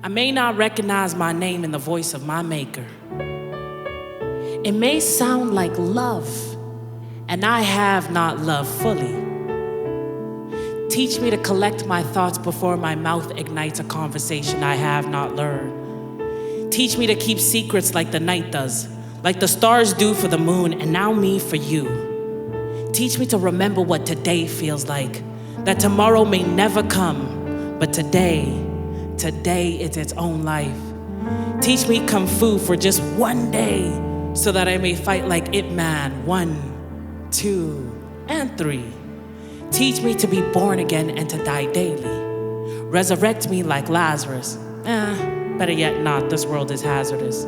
I may not recognize my name in the voice of my maker. It may sound like love, and I have not loved fully. Teach me to collect my thoughts before my mouth ignites a conversation I have not learned. Teach me to keep secrets like the night does, like the stars do for the moon, and now me for you. Teach me to remember what today feels like, that tomorrow may never come, but today is its own life. Teach me Kung Fu for just one day, so that I may fight like Ip Man 1, 2, and 3. Teach me to be born again and to die daily. Resurrect me like Lazarus. Better yet not, this world is hazardous.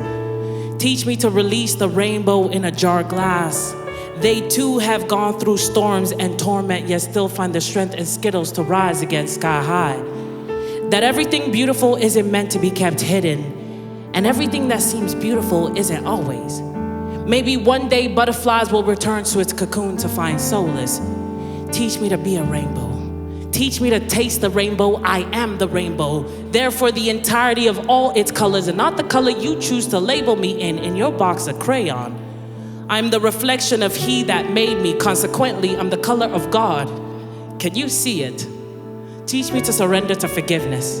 Teach me to release the rainbow in a jar glass. They too have gone through storms and torment, yet still find the strength and skittles to rise again sky high. That everything beautiful isn't meant to be kept hidden, and everything that seems beautiful isn't always. Maybe one day butterflies will return to its cocoon to find solace. Teach me to be a rainbow. Teach me to taste the rainbow. I am the rainbow. Therefore, the entirety of all its colors, and not the color you choose to label me in your box of crayon. I'm the reflection of He that made me. Consequently, I'm the color of God. Can you see it? Teach me to surrender to forgiveness,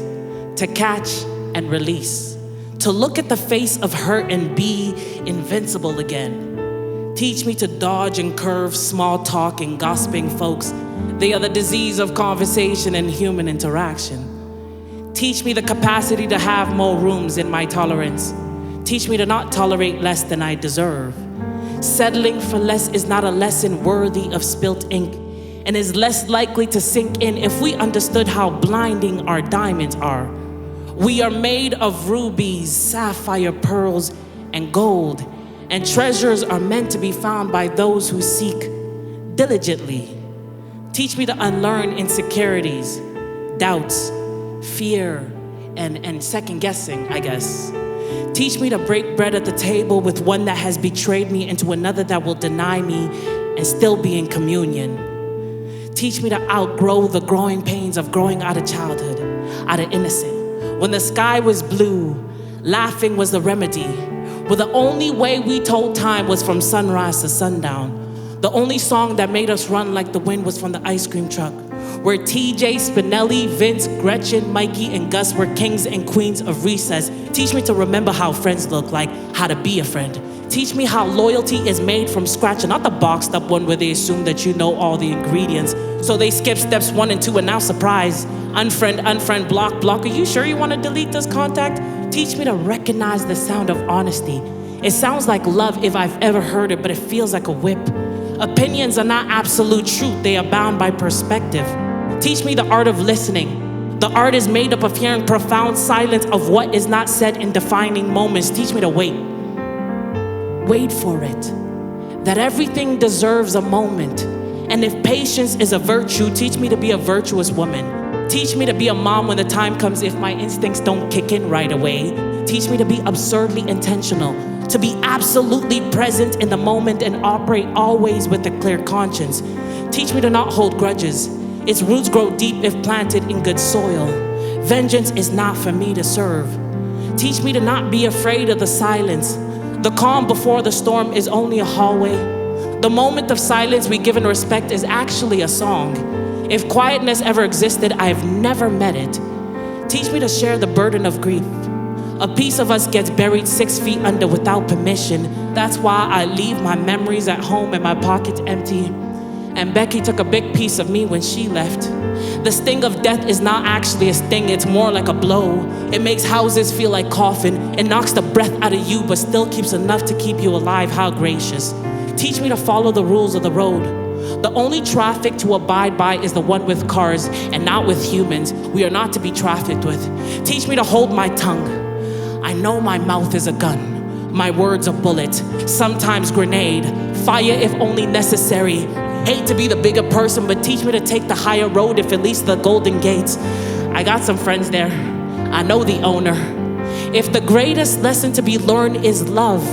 to catch and release, to look at the face of hurt and be invincible again. Teach me to dodge and curve small talk and gossiping folks. They are the disease of conversation and human interaction. Teach me the capacity to have more rooms in my tolerance. Teach me to not tolerate less than I deserve. Settling for less is not a lesson worthy of spilt ink, and is less likely to sink in if we understood how blinding our diamonds are. We are made of rubies, sapphire, pearls, and gold, and treasures are meant to be found by those who seek diligently. Teach me to unlearn insecurities, doubts, fear, and second guessing, I guess. Teach me to break bread at the table with one that has betrayed me into another that will deny me and still be in communion. Teach me to outgrow the growing pains of growing out of childhood, out of innocence. When the sky was blue, laughing was the remedy. Where the only way we told time was from sunrise to sundown. The only song that made us run like the wind was from the ice cream truck. Where TJ, Spinelli, Vince, Gretchen, Mikey, and Gus were kings and queens of recess. Teach me to remember how friends look like, how to be a friend. Teach me how loyalty is made from scratch and not the boxed up one where they assume that you know all the ingredients. So they skip steps 1 and 2 and now surprise. Unfriend, block. Are you sure you want to delete this contact? Teach me to recognize the sound of honesty. It sounds like love if I've ever heard it, but it feels like a whip. Opinions are not absolute truth, they are bound by perspective. Teach me the art of listening. The art is made up of hearing profound silence of what is not said in defining moments. Teach me to wait. Wait for it. That everything deserves a moment. And if patience is a virtue, teach me to be a virtuous woman. Teach me to be a mom when the time comes if my instincts don't kick in right away. Teach me to be absurdly intentional, to be absolutely present in the moment and operate always with a clear conscience. Teach me to not hold grudges. Its roots grow deep if planted in good soil. Vengeance is not for me to serve. Teach me to not be afraid of the silence. The calm before the storm is only a hallway. The moment of silence we give in respect is actually a song. If quietness ever existed, I've never met it. Teach me to share the burden of grief. A piece of us gets buried 6 feet under without permission. That's why I leave my memories at home and my pockets empty. And Becky took a big piece of me when she left. The sting of death is not actually a sting, it's more like a blow. It makes houses feel like coffin. It knocks the breath out of you, but still keeps enough to keep you alive. How gracious. Teach me to follow the rules of the road. The only traffic to abide by is the one with cars and not with humans. We are not to be trafficked with. Teach me to hold my tongue. I know my mouth is a gun. My words a bullet. Sometimes grenade. Fire if only necessary. Hate to be the bigger person, but teach me to take the higher road if it leads to the golden gates. I got some friends there. I know the owner. If the greatest lesson to be learned is love,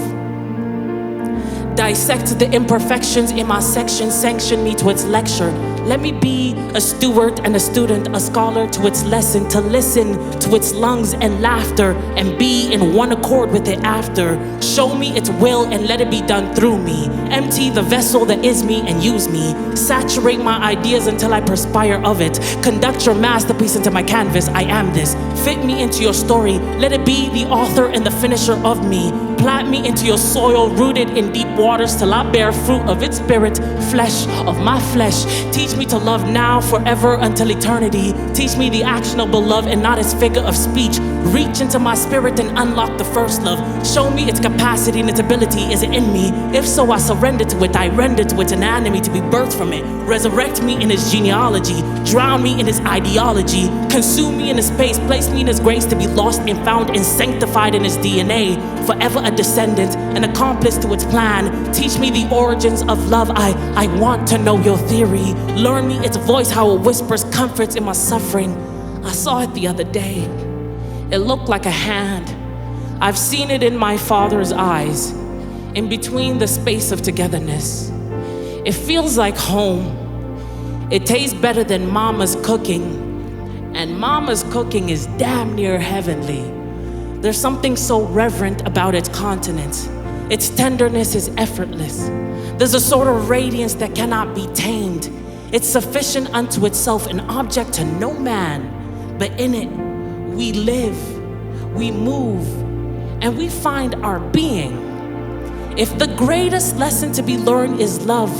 Dissect the imperfections in my section, sanction me to its lecture. Let me be a steward and a student, a scholar to its lesson, to listen to its lungs and laughter, and be in one accord with it after. Show me its will and let it be done through me. Empty the vessel that is me and use me. Saturate my ideas until I perspire of it. Conduct your masterpiece into my canvas. I am this. Fit me into your story. Let it be the author and the finisher of me. Plant me into your soil, rooted in deep waters, till I bear fruit of its spirit, flesh of my flesh. Teach me to love now, forever, until eternity. Teach me the actionable love and not its figure of speech. Reach into my spirit and unlock the first love. Show me its capacity and its ability. Is it in me? If so, I surrender to it. I render to its anatomy to be birthed from it. Resurrect me in its genealogy. Drown me in its ideology. Consume me in its space. Place me in its grace to be lost and found and sanctified in its DNA. Forever a descendant, an accomplice to its plan. Teach me the origins of love. I want to know your theory. Learn me its voice, how it whispers comforts in my suffering. I saw it the other day. It looked like a hand. I've seen it in my father's eyes, in between the space of togetherness. It feels like home. It tastes better than mama's cooking, and mama's cooking is damn near heavenly. There's something so reverent about its continence. Its tenderness is effortless. There's a sort of radiance that cannot be tamed. It's sufficient unto itself, an object to no man, but in it we live, we move, and we find our being. If the greatest lesson to be learned is love,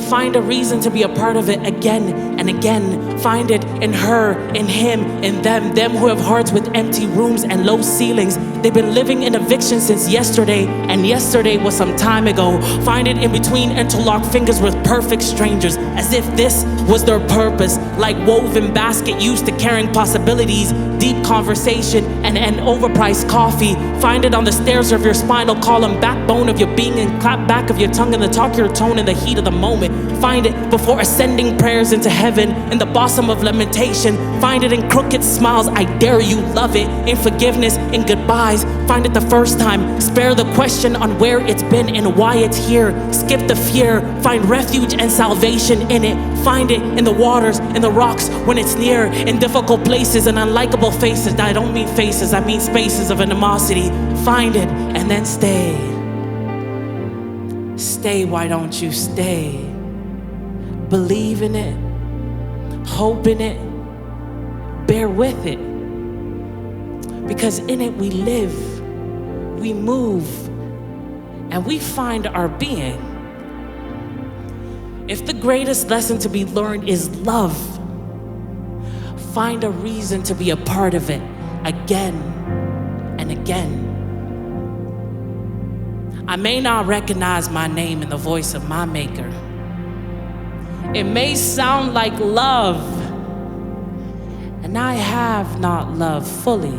find a reason to be a part of it again and again. Find it in her, in him, in them who have hearts with empty rooms and low ceilings. They've been living in eviction since yesterday, and yesterday was some time ago. Find it in between interlocked fingers with perfect strangers, as if this was their purpose, like woven basket used to carrying possibilities, deep conversation, and an overpriced coffee. Find it on the stairs of your spinal column, backbone of your being, and clap back of your tongue in the talk of your tone in the heat of the moment. Find it before ascending prayers into heaven, in the bosom of lamentation. Find it in crooked smiles, I dare you, love it, in forgiveness, in goodbyes. Find it the first time, spare the question on where it's been and why it's here. Skip the fear, find refuge and salvation in it. Find it in the waters, in the rocks, when it's near, in difficult places and unlikable faces. I don't mean faces, I mean spaces of animosity. Find it and then stay. Stay, why don't you stay? Believe in it, hope in it, bear with it. Because in it we live, we move, and we find our being. If the greatest lesson to be learned is love, find a reason to be a part of it again and again. I may not recognize my name in the voice of my maker. It may sound like love, and I have not loved fully.